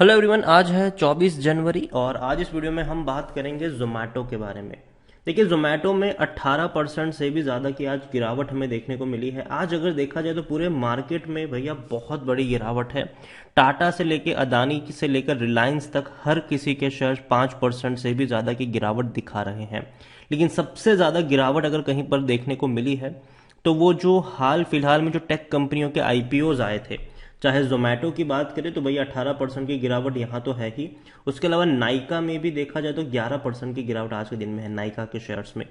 Hello everyone, आज है 24 जनवरी और आज इस वीडियो में हम बात करेंगे जोमेटो के बारे में। देखिए, जोमेटो में 18% से भी ज़्यादा की आज गिरावट हमें देखने को मिली है। आज अगर देखा जाए तो पूरे मार्केट में भैया बहुत बड़ी गिरावट है। टाटा से लेकर अदानी से लेकर रिलायंस तक हर किसी के शेयर 5% से भी ज़्यादा की गिरावट दिखा रहे हैं। लेकिन सबसे ज़्यादा गिरावट अगर कहीं पर देखने को मिली है तो वो जो हाल फिलहाल में जो टेक कंपनियों के आईपीओज आए थे, चाहे जोमेटो की बात करें तो भैया 18% की गिरावट यहाँ तो है ही। उसके अलावा नाइका में भी देखा जाए तो 11% की गिरावट आज के दिन में है नाइका के शेयर्स में।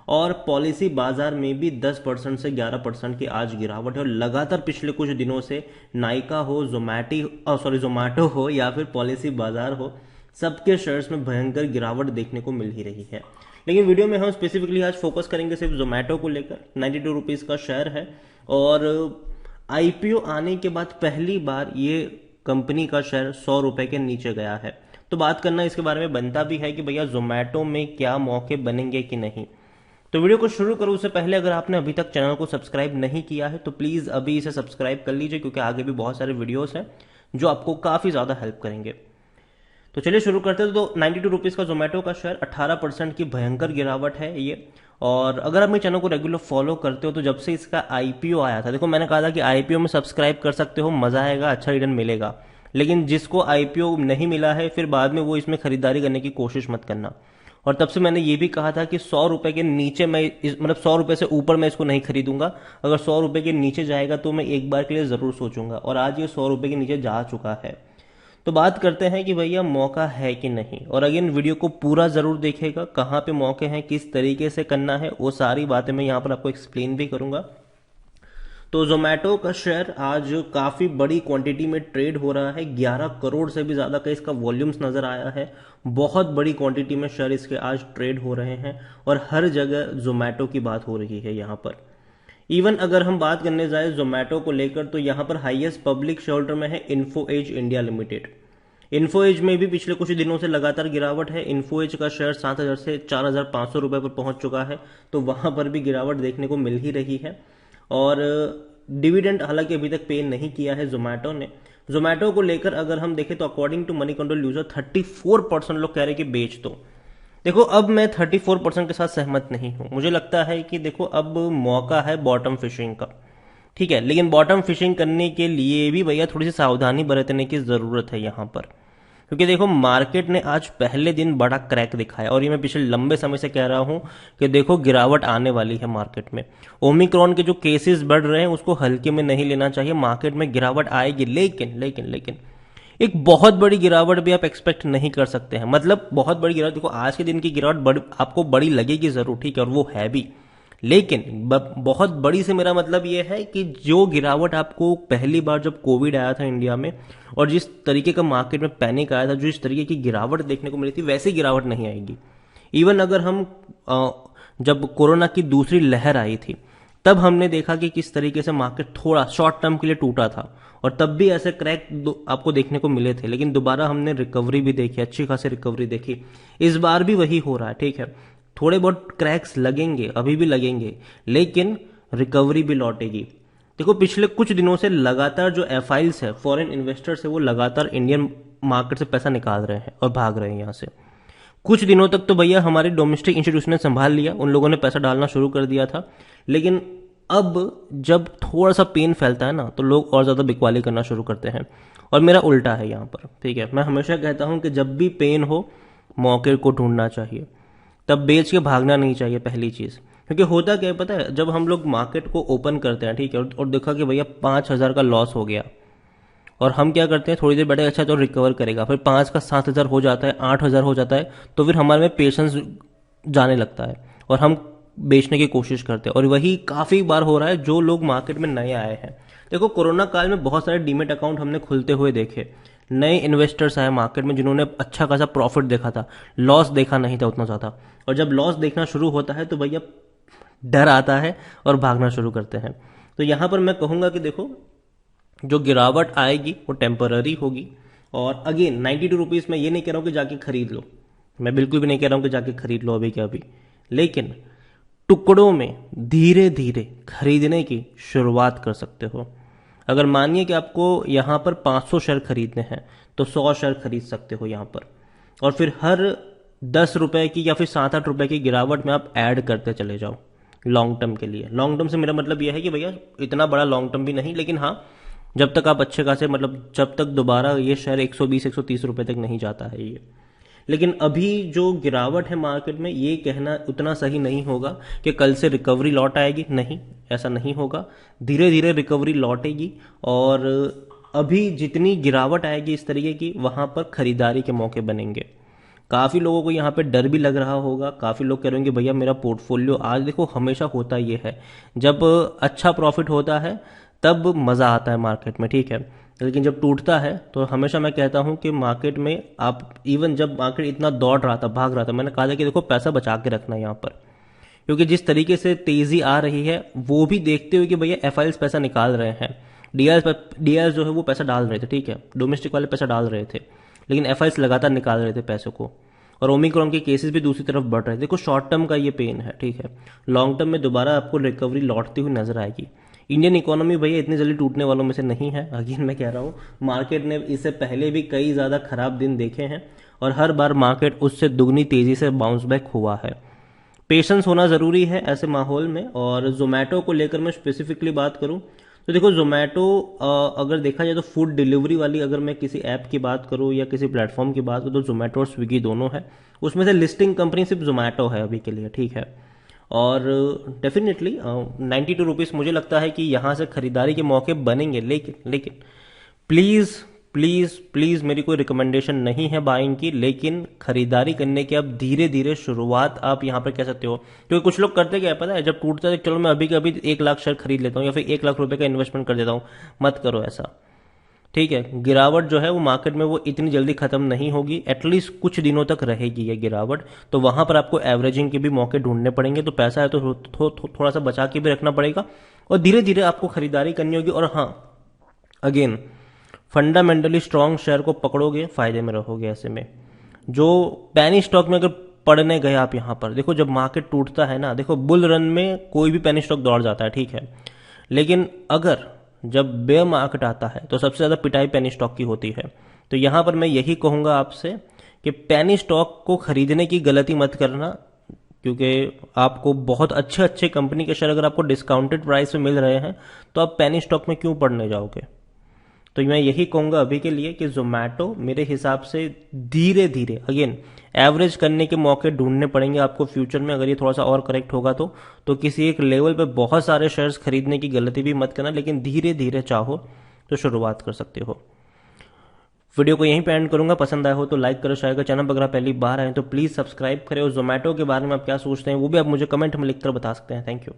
और पॉलिसी बाजार में भी 10% से 11% की आज गिरावट है। और लगातार पिछले कुछ दिनों से नाइका हो, जोमेटो हो या फिर पॉलिसी बाजार हो, सबके शेयर्स में भयंकर गिरावट देखने को मिल ही रही है। लेकिन वीडियो में हम स्पेसिफिकली आज फोकस करेंगे सिर्फ जोमेटो को लेकर। 92 रुपीज़ का शेयर है और आईपीओ आने के बाद पहली बार ये कंपनी का शेयर 100 रुपए के नीचे गया है। तो बात करना इसके बारे में बनता भी है कि भैया जोमेटो में क्या मौके बनेंगे कि नहीं। तो वीडियो को शुरू करूं उससे पहले अगर आपने अभी तक चैनल को सब्सक्राइब नहीं किया है तो प्लीज़ अभी इसे सब्सक्राइब कर लीजिए, क्योंकि आगे भी बहुत सारे वीडियोस हैं जो आपको काफ़ी ज़्यादा हेल्प करेंगे। तो चलिए शुरू करते हैं। तो 92 रुपीज़ का जोमेटो का शेयर, 18% की भयंकर गिरावट है ये। और अगर आप मेरे चैनल को रेगुलर फॉलो करते हो तो जब से इसका आईपीओ आया था, देखो मैंने कहा था कि आईपीओ में सब्सक्राइब कर सकते हो, मज़ा आएगा, अच्छा रिटर्न मिलेगा। लेकिन जिसको आईपीओ नहीं मिला है फिर बाद में वो इसमें खरीदारी करने की कोशिश मत करना। और तब से मैंने ये भी कहा था कि 100 रुपए के नीचे मैं मतलब 100 रुपए से ऊपर मैं इसको नहीं खरीदूंगा। अगर 100 रुपए के नीचे जाएगा तो मैं एक बार के लिए ज़रूर सोचूंगा, और आज ये 100 रुपए के नीचे जा चुका है। तो बात करते हैं कि भैया मौका है कि नहीं। और अगेन वीडियो को पूरा ज़रूर देखिएगा, कहाँ पे मौके हैं, किस तरीके से करना है, वो सारी बातें मैं यहाँ पर आपको एक्सप्लेन भी करूँगा। तो जोमेटो का शेयर आज काफ़ी बड़ी क्वांटिटी में ट्रेड हो रहा है। 11 करोड़ से भी ज़्यादा का इसका वॉल्यूम्स नज़र आया है। बहुत बड़ी क्वांटिटी में शेयर इसके आज ट्रेड हो रहे हैं और हर जगह जोमेटो की बात हो रही है यहाँ पर। इवन अगर हम बात करने जाए जोमेटो को लेकर तो यहाँ पर हाईएस्ट पब्लिक शेयर होल्डर में है Info Edge India Limited. Info Edge में भी पिछले कुछ दिनों से लगातार गिरावट है। इन्फो एज का शेयर 7,000 से 4,500 रुपए पर पहुंच चुका है, तो वहां पर भी गिरावट देखने को मिल ही रही है। और डिविडेंड हालांकि अभी तक पे नहीं किया है जोमेटो ने। जोमेटो को लेकर अगर हम देखें तो according to Moneycontrol user 34% लोग कह रहे हैं कि बेच दो। देखो, अब मैं 34% के साथ सहमत नहीं हूं। मुझे लगता है कि देखो अब मौका है बॉटम फिशिंग का, ठीक है। लेकिन बॉटम फिशिंग करने के लिए भी भैया थोड़ी सी सावधानी बरतने की ज़रूरत है यहाँ पर, क्योंकि देखो मार्केट ने आज पहले दिन बड़ा क्रैक दिखाया। और ये मैं पिछले लंबे समय से कह रहा हूं कि देखो गिरावट आने वाली है मार्केट में। ओमिक्रॉन के जो केसेस बढ़ रहे हैं उसको हल्के में नहीं लेना चाहिए, मार्केट में गिरावट आएगी। लेकिन लेकिन लेकिन एक बहुत बड़ी गिरावट भी आप एक्सपेक्ट नहीं कर सकते हैं। मतलब बहुत बड़ी गिरावट, देखो आज के दिन की गिरावट आपको बड़ी लगेगी जरूर, ठीक है, और वो है भी। लेकिन बहुत बड़ी से मेरा मतलब ये है कि जो गिरावट आपको पहली बार जब कोविड आया था इंडिया में और जिस तरीके का मार्केट में पैनिक आया था, जो इस तरीके की गिरावट देखने को मिली थी, वैसी गिरावट नहीं आएगी। इवन अगर हम जब कोरोना की दूसरी लहर आई थी तब हमने देखा कि किस तरीके से मार्केट थोड़ा शॉर्ट टर्म के लिए टूटा था, और तब भी ऐसे क्रैक आपको देखने को मिले थे। लेकिन दोबारा हमने रिकवरी भी देखी, अच्छी खासी रिकवरी देखी। इस बार भी वही हो रहा है, ठीक है। थोड़े बहुत क्रैक्स लगेंगे, अभी भी लगेंगे, लेकिन रिकवरी भी लौटेगी। देखो पिछले कुछ दिनों से लगातार जो एफआईल्स है, फॉरेन इन्वेस्टर्स है, वो लगातार इंडियन मार्केट से पैसा निकाल रहे हैं और भाग रहे हैं यहाँ से। कुछ दिनों तक तो भैया हमारे डोमेस्टिक इंस्टीट्यूशन ने संभाल लिया, उन लोगों ने पैसा डालना शुरू कर दिया था। लेकिन अब जब थोड़ा सा पेन फैलता है ना तो लोग और ज़्यादा बिकवाली करना शुरू करते हैं, और मेरा उल्टा है यहाँ पर, ठीक है। मैं हमेशा कहता हूँ कि जब भी पेन हो मौके को ढूंढना चाहिए, तब बेच के भागना नहीं चाहिए पहली चीज़। क्योंकि होता क्या है पता है, जब हम लोग मार्केट को ओपन करते हैं, ठीक है, और देखा कि भैया 5,000 का लॉस हो गया, और हम क्या करते हैं थोड़ी देर बैठे, अच्छा तो रिकवर करेगा, फिर 5 का 7,000 हो जाता है, 8,000 हो जाता है, तो फिर हमारे में पेशेंस जाने लगता है और हम बेचने की कोशिश करते हैं। और वही काफ़ी बार हो रहा है जो लोग मार्केट में नए आए हैं। देखो कोरोना काल में बहुत सारे डीमेट अकाउंट हमने खुलते हुए देखे। नए इन्वेस्टर्स आए मार्केट में जिन्होंने अच्छा खासा प्रॉफिट देखा था, लॉस देखा नहीं था उतना ज़्यादा। और जब लॉस देखना शुरू होता है तो भैया डर आता है और भागना शुरू करते हैं। तो यहाँ पर मैं कहूँगा कि देखो जो गिरावट आएगी वो टेम्पररी होगी। और अगेन 92 रुपीज़ में ये नहीं कह रहा हूँ कि जाके खरीद लो, मैं बिल्कुल भी नहीं कह रहा हूँ कि जाके खरीद लो अभी के अभी, लेकिन टुकड़ों में धीरे धीरे खरीदने की शुरुआत कर सकते हो। अगर मानिए कि आपको यहाँ पर 500 शेयर खरीदने हैं तो 100 शेयर खरीद सकते हो यहाँ पर, और फिर हर 10 रुपए की या फिर 7-8 रुपए की गिरावट में आप ऐड करते चले जाओ लॉन्ग टर्म के लिए। लॉन्ग टर्म से मेरा मतलब यह है कि भैया इतना बड़ा लॉन्ग टर्म भी नहीं, लेकिन हाँ जब तक आप अच्छे खासे मतलब जब तक दोबारा ये शेयर 120-130 रुपए तक नहीं जाता है ये। लेकिन अभी जो गिरावट है मार्केट में, ये कहना उतना सही नहीं होगा कि कल से रिकवरी लौट आएगी, नहीं, ऐसा नहीं होगा। धीरे धीरे रिकवरी लौटेगी, और अभी जितनी गिरावट आएगी इस तरीके की, वहां पर खरीदारी के मौके बनेंगे। काफ़ी लोगों को यहाँ पे डर भी लग रहा होगा, काफ़ी लोग कह रहे होंगे भैया मेरा पोर्टफोलियो, आज देखो हमेशा होता ये है जब अच्छा प्रॉफिट होता है तब मज़ा आता है मार्केट में, ठीक है, लेकिन जब टूटता है तो हमेशा मैं कहता हूं कि मार्केट में आप, इवन जब मार्केट इतना दौड़ रहा था, भाग रहा था, मैंने कहा था कि देखो पैसा बचा के रखना है यहाँ पर, क्योंकि जिस तरीके से तेजी आ रही है वो भी देखते हुए कि भैया एफआईएल्स पैसा निकाल रहे हैं, डीआरएस जो है वो पैसा डाल रहे थे, ठीक है, डोमेस्टिक वाले पैसा डाल रहे थे, लेकिन एफआईएल्स लगातार निकाल रहे थे पैसों को, और ओमिक्रॉन के केसेस भी दूसरी तरफ बढ़ रहे थे। देखो शॉर्ट टर्म का ये पेन है, ठीक है, लॉन्ग टर्म में दोबारा आपको रिकवरी लौटती हुई नजर आएगी। इंडियन इकोनॉमी भैया इतनी जल्दी टूटने वालों में से नहीं है, अगेन मैं कह रहा हूँ, मार्केट ने इससे पहले भी कई ज़्यादा खराब दिन देखे हैं और हर बार मार्केट उससे दुगनी तेजी से बाउंस बैक हुआ है। पेशेंस होना ज़रूरी है ऐसे माहौल में। और जोमेटो को लेकर मैं स्पेसिफिकली बात करूं तो देखो जोमेटो, अगर देखा जाए तो फूड डिलीवरी वाली, अगर मैं किसी ऐप की बात करूं या किसी प्लेटफॉर्म की बात करूं तो जोमेटो और स्विगी दोनों है, उसमें से लिस्टिंग कंपनी सिर्फ जोमेटो है अभी के लिए, ठीक है। और डेफिनेटली 92 रुपीज़ मुझे लगता है कि यहाँ से खरीदारी के मौके बनेंगे, लेकिन लेकिन प्लीज़ प्लीज़ प्लीज़ मेरी कोई रिकमेंडेशन नहीं है बाइंग की, लेकिन खरीदारी करने की अब धीरे धीरे शुरुआत आप यहाँ पर कह सकते हो, क्योंकि कुछ लोग करते क्या है पता है, जब टूटता है चलो मैं अभी के अभी 1 लाख शेयर खरीद लेता हूँ या फिर 1 लाख रुपए का इन्वेस्टमेंट कर देता हूँ। मत करो ऐसा, ठीक है। गिरावट जो है वो मार्केट में वो इतनी जल्दी खत्म नहीं होगी, एटलीस्ट कुछ दिनों तक रहेगी ये गिरावट, तो वहां पर आपको एवरेजिंग के भी मौके ढूंढने पड़ेंगे। तो पैसा है तो थोड़ा सा बचा के भी रखना पड़ेगा और धीरे धीरे आपको खरीदारी करनी होगी। और हाँ, अगेन फंडामेंटली स्ट्रांग शेयर को पकड़ोगे, फायदे में रहोगे। ऐसे में जो पेनी स्टॉक में अगर पढ़ने गए आप, यहाँ पर देखो जब मार्केट टूटता है ना, देखो बुल रन में कोई भी पेनी स्टॉक दौड़ जाता है, ठीक है, लेकिन अगर जब बेयर मार्केट आता है तो सबसे ज्यादा पिटाई पेनी स्टॉक की होती है। तो यहां पर मैं यही कहूंगा आपसे कि पेनी स्टॉक को खरीदने की गलती मत करना, क्योंकि आपको बहुत अच्छे अच्छे कंपनी के शेयर अगर आपको डिस्काउंटेड प्राइस में मिल रहे हैं तो आप पेनी स्टॉक में क्यों पड़ने जाओगे। तो मैं यही कहूंगा अभी के लिए कि जोमेटो मेरे हिसाब से धीरे धीरे अगेन एवरेज करने के मौके ढूंढने पड़ेंगे आपको फ्यूचर में, अगर ये थोड़ा सा और करेक्ट होगा तो किसी एक लेवल पे बहुत सारे शेयर्स खरीदने की गलती भी मत करना, लेकिन धीरे धीरे चाहो तो शुरुआत कर सकते हो। वीडियो को यहीं पे एंड करूंगा, पसंद आया हो तो लाइक करो, शेयर करो, चैनल पर अगर आप पहली बार आए तो प्लीज सब्सक्राइब करें। और जोमेटो के बारे में आप क्या सोचते हैं वो भी आप मुझे कमेंट में लिखकर बता सकते हैं। Thank you.